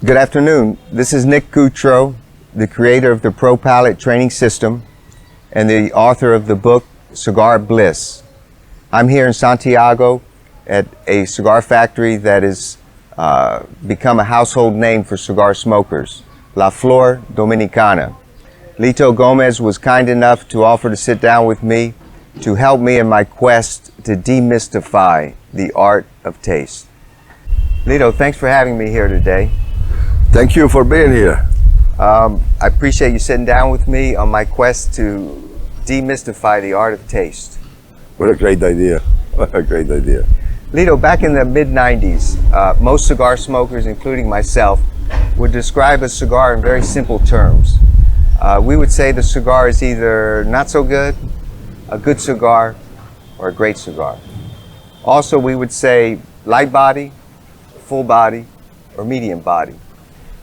Good afternoon. This is Nick Goutreau, the creator of the ProPalate training system and the author of the book Cigar Bliss. I'm here in Santiago at a cigar factory that has become a household name for cigar smokers, La Flor Dominicana. Litto Gómez was kind enough to offer to sit down with me to help me in my quest to demystify the art of taste. Litto, thanks for having me here today. Thank you for being here. I appreciate you sitting down with me on my quest to demystify the art of taste. What a great idea. What a great idea. Litto, back in the mid-90s, most cigar smokers, including myself, would describe a cigar in very simple terms. We would say the cigar is either not so good, a good cigar, or a great cigar. Also, we would say light body, full body, or medium body.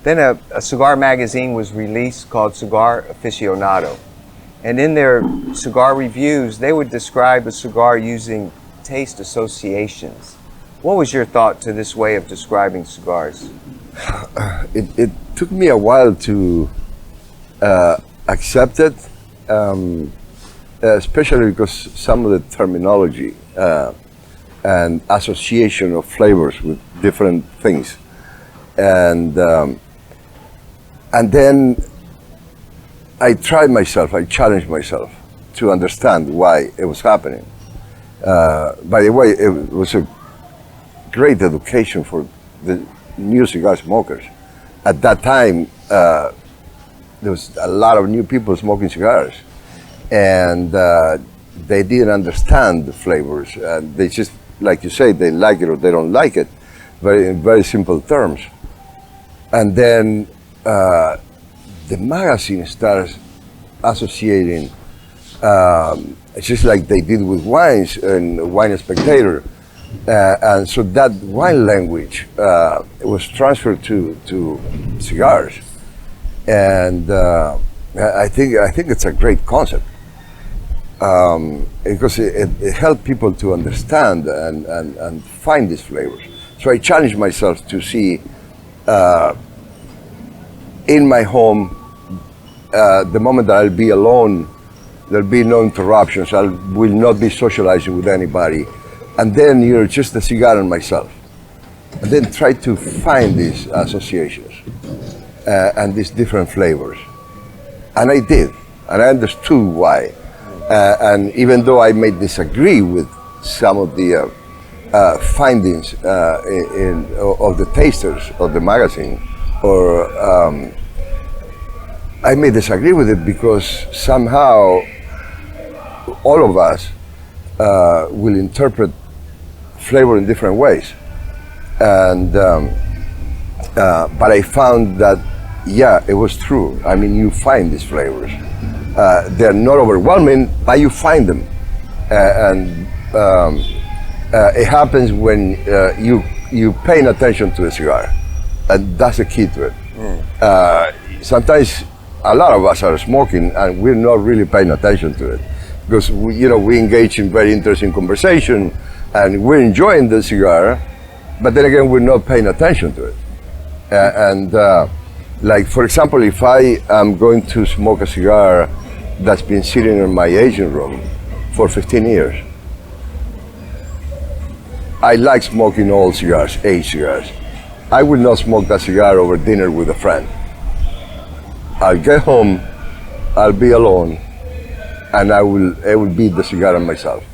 Then a cigar magazine was released called Cigar Aficionado. And in their cigar reviews, they would describe a cigar using taste associations. What was your thought to this way of describing cigars? It took me a while to accept it, especially because some of the terminology and association of flavors with different things. And then I tried myself, I challenged myself to understand why it was happening. By the way, it was a great education for the new cigar smokers. At that time, there was a lot of new people smoking cigars, and they didn't understand the flavors. They just, like you say, they like it or they don't like it, in very simple terms. And then the magazine starts associating, just like they did with wines and Wine Spectator. And so that wine language was transferred to cigars. And I think it's a great concept because it helped people to understand and find these flavors. So I challenged myself to see in my home, the moment that I'll be alone, there'll be no interruptions. I will not be socializing with anybody. And then you're just a cigar and myself. And then try to find these associations and these different flavors. And I did, and I understood why. And even though I may disagree with some of the findings of the tasters of the magazine, or I may disagree with it because somehow all of us will interpret flavor in different ways. And but I found that, yeah, it was true. I mean, you find these flavors. They're not overwhelming, but you find them. It happens when you paying attention to the cigar. And that's the key to it. Sometimes a lot of us are smoking and we're not really paying attention to it because we engage in very interesting conversation and we're enjoying the cigar, but then again we're not paying attention to it. Like for example, if I am going to smoke a cigar that's been sitting in my aging room for 15 years, I like smoking old cigars, aged cigars. I will not smoke that cigar over dinner with a friend. I'll get home, I'll be alone, and it will be the cigar and myself.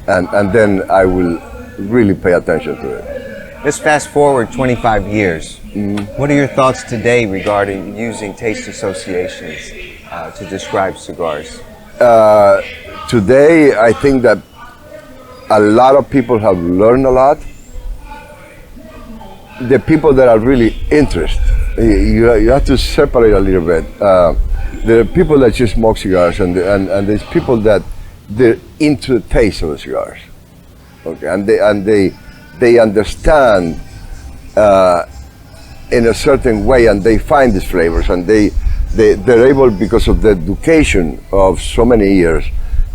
And then I will really pay attention to it. Let's fast forward 25 years. What are your thoughts today regarding using taste associations to describe cigars? Today, I think that a lot of people have learned a lot. The people that are really interested, you have to separate a little bit. There are people that just smoke cigars, and there's people that they're into the taste of the cigars. Okay, and they understand in a certain way, and they find these flavors, and they're able, because of the education of so many years,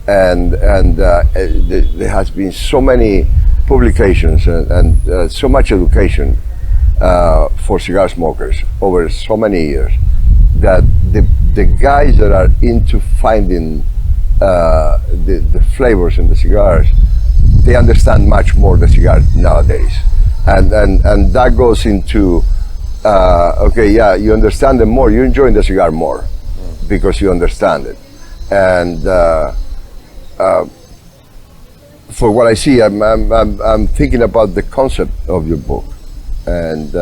and there has been so many publications and so much education for cigar smokers over so many years, that the guys that are into finding the flavors in the cigars, they understand much more the cigar nowadays, and that goes into okay, yeah, you understand them more, you're enjoying the cigar more because you understand it. And for what I see, I'm thinking about the concept of your book, and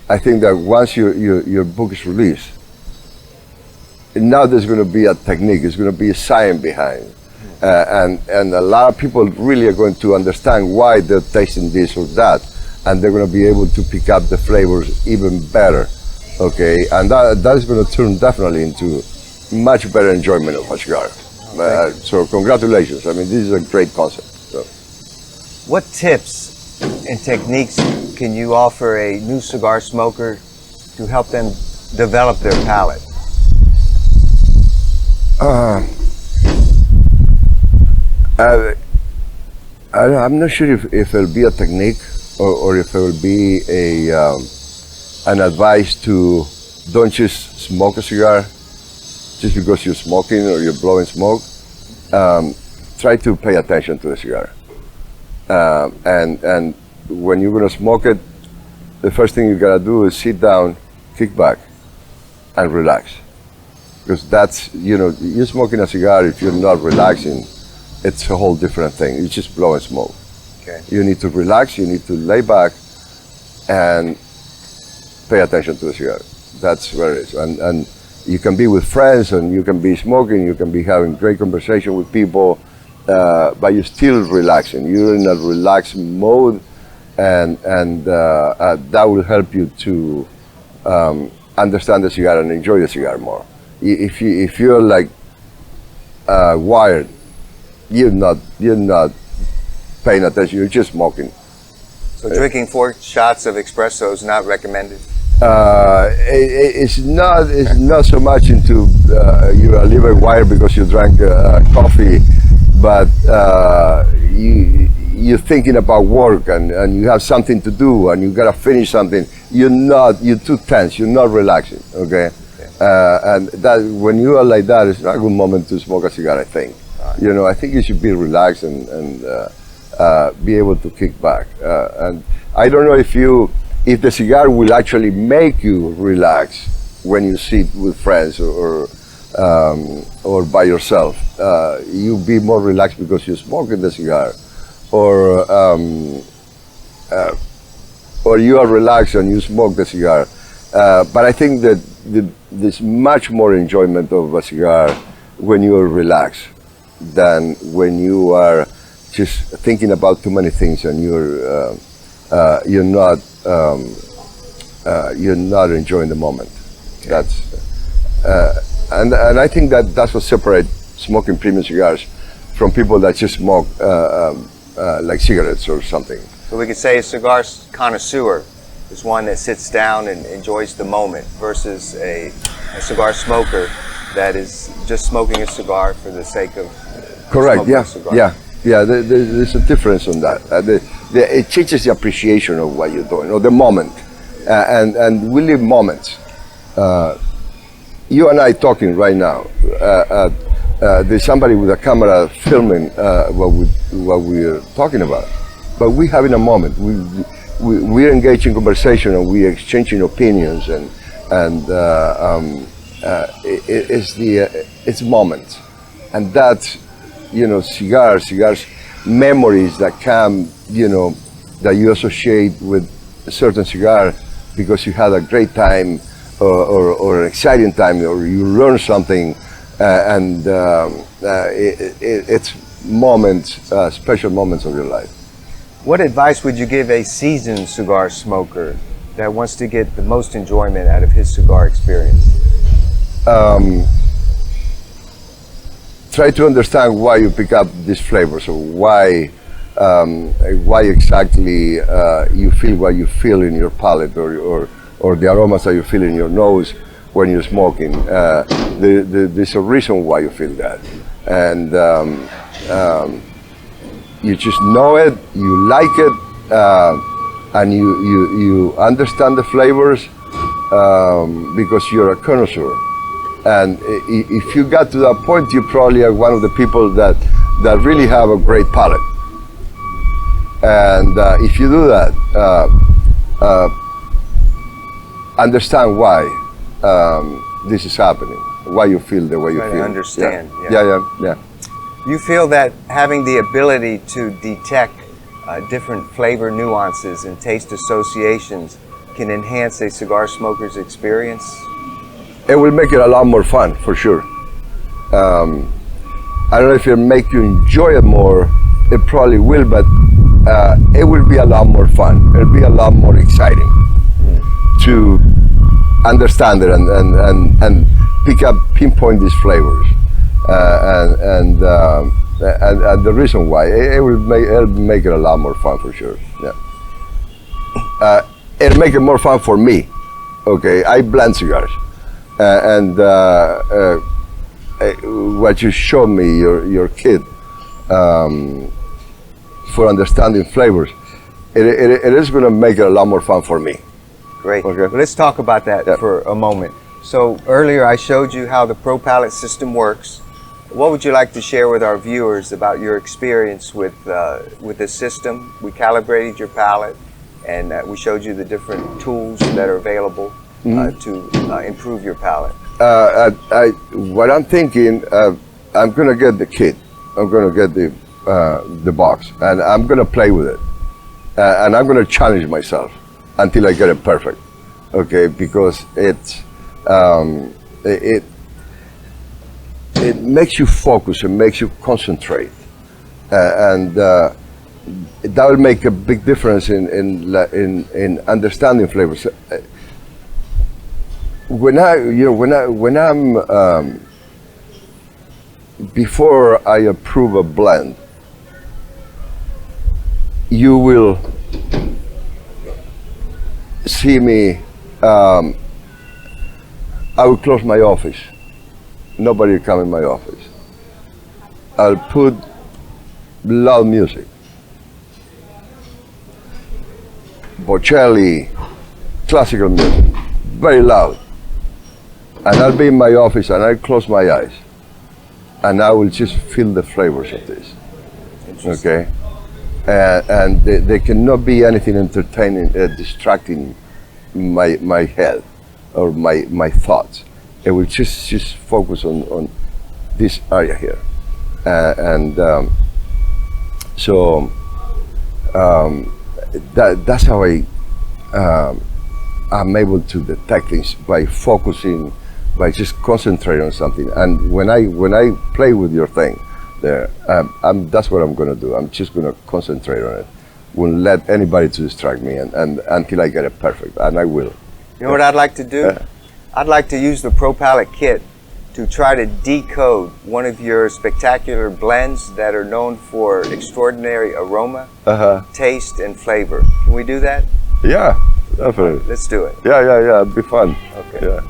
I think that once your book is released, now there's going to be a technique, there's going to be a science behind it. And a lot of people really are going to understand why they're tasting this or that, and they're going to be able to pick up the flavors even better, okay? And that is going to turn definitely into much better enjoyment of a cigar. So congratulations, I mean, this is a great concept. So. What tips and techniques can you offer a new cigar smoker to help them develop their palate? I'm not sure if it'll be a technique or if it will be an advice to don't just smoke a cigar just because you're smoking or you're blowing smoke. Try to pay attention to the cigar. And when you're gonna smoke it, the first thing you gotta do is sit down, kick back, and relax. Because that's, you're smoking a cigar, if you're not relaxing, it's a whole different thing. It's just blowing smoke. Okay. You need to relax, you need to lay back and pay attention to the cigar. That's where it is. And you can be with friends and you can be smoking, you can be having great conversation with people, but you're still relaxing. You're in a relaxed mode, and that will help you to understand the cigar and enjoy the cigar more. If you're like wired, you're not paying attention. You're just smoking. So drinking 4 shots of espresso is not recommended. It's not so much into you're a little bit wired because you drank coffee, but you're thinking about work and you have something to do and you gotta finish something. You're too tense. You're not relaxing. Okay. And that when you are like that, it's not a good moment to smoke a cigar, I think. I think you should be relaxed and be able to kick back. And I don't know if the cigar will actually make you relax when you sit with friends or by yourself. You'll be more relaxed because you're smoking the cigar, or you are relaxed and you smoke the cigar. But I think that there's much more enjoyment of a cigar when you are relaxed than when you are just thinking about too many things and you're not enjoying the moment. Okay. That's and I think that's what separates smoking premium cigars from people that just smoke like cigarettes or something. So we could say a cigar connoisseur is one that sits down and enjoys the moment versus a cigar smoker that is just smoking a cigar for the sake of correct. smoking a cigar. Yeah. There's a difference on that. It changes the appreciation of what you're doing, or the moment, and we live moments. You and I talking right now. There's somebody with a camera filming what we're talking about, but we're having a moment. We're engaged in conversation and we're exchanging opinions, and it's moments, and that's cigars, memories that come, that you associate with a certain cigar because you had a great time or an exciting time, or you learn something, and it's moments, special moments of your life. What advice would you give a seasoned cigar smoker that wants to get the most enjoyment out of his cigar experience? Try to understand why you pick up these flavors, or why exactly you feel what you feel in your palate, or the aromas that you feel in your nose when you're smoking. There's a reason why you feel that, and you just know it, you like it, and you understand the flavors because you're a connoisseur. And if you got to that point, you probably are one of the people that really have a great palate. And if you do that, understand why this is happening, why you feel the way you Try to feel. understand, Yeah. You feel that having the ability to detect different flavor nuances and taste associations can enhance a cigar smoker's experience? It will make it a lot more fun, for sure. I don't know if it'll make you enjoy it more. It probably will, but it will be a lot more fun. It'll be a lot more exciting to understand it and pinpoint these flavors. And the reason why it'll make it a lot more fun, for sure. Yeah. It'll make it more fun for me. Okay, I blend cigars, what you showed me, your kid, for understanding flavors, it is going to make it a lot more fun for me. Great. Okay. Well, let's talk about that for a moment. So earlier I showed you how the ProPalate system works. What would you like to share with our viewers about your experience with this system? We calibrated your palate, and we showed you the different tools that are available to improve your palate. What I'm thinking, I'm gonna get the kit. I'm gonna get the box, and I'm gonna play with it, and I'm gonna challenge myself until I get it perfect. Okay, because it makes you focus, it makes you concentrate, and that will make a big difference in understanding flavors. When I'm before I approve a blend, you will see me. I will close my office. Nobody will come in my office. I'll put loud music, Bocelli, classical music, very loud. And I'll be in my office and I'll close my eyes and I will just feel the flavors of this. Okay? And there cannot be anything entertaining, distracting my head or my thoughts. It will just focus on this area here. That's how I'm able to detect things, by focusing, by just concentrating on something. And when I play with your thing there, that's what I'm going to do. I'm just going to concentrate on it. Won't let anybody to distract me, and until I get it perfect, and I will. You know what I'd like to do? I'd like to use the ProPalate kit to try to decode one of your spectacular blends that are known for extraordinary aroma, taste, and flavor. Can we do that? Yeah, definitely. Let's do it. Yeah, it'd be fun. Okay. Yeah.